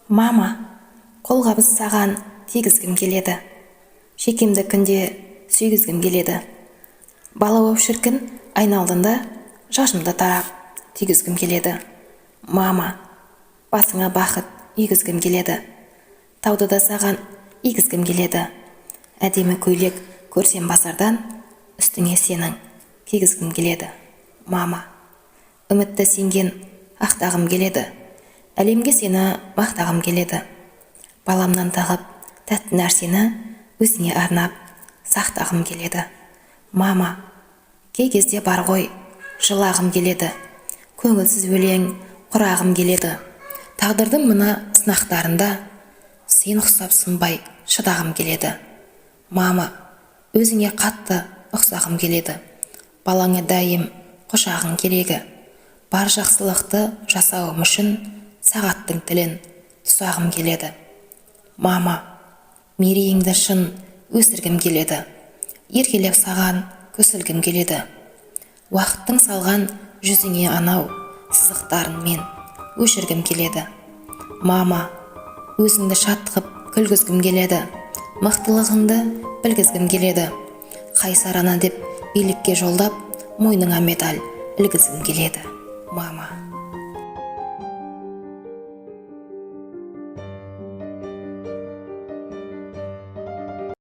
Мама, қолғабыс саған тигізгім келеді. Шекемді күнде сүйгізгім келеді. Бала боп шіркін айналдында шашымды тарап түйгізгім келеді. Мама, басыңа бақыт игізгім келеді. Тауды да саған игізгім келеді. Әдемі көйлек көрсем базардан, үстіңе сенің кигізгім келеді. Мама, үмітті сенген ақтағым келеді. Әлемге сені мақтағым келеді. Баламнан тағып тәтті нәрсені өзіңе арнап сақтағым келеді. Мама, кей кезде бар ғой жылағым келеді. Көңілсіз өлең құрағым келеді. Тағдырдың мына сынақтарында сен ұқсап сынбай шыдағым келеді. Мама, өзіңе қатты ұқсағым келеді. Балаңа дайым құшағың керегі. Бар жақсылықты жасауым үшін сағаттың тілін тұсағым келеді. Мама, мерейіңді шын өсіргім келеді. Еркелеп саған көсілгім келеді. Уақыттың салған жүзіңе анау сызықтарын мен өшіргім келеді. Мама, өзіңді шаттығып күлгізгім келеді. Мықтылығыңды білгізгім келеді. Қайсар ана деп билікке жолдап, мойныңа медаль ілгізгім келеді. Мама.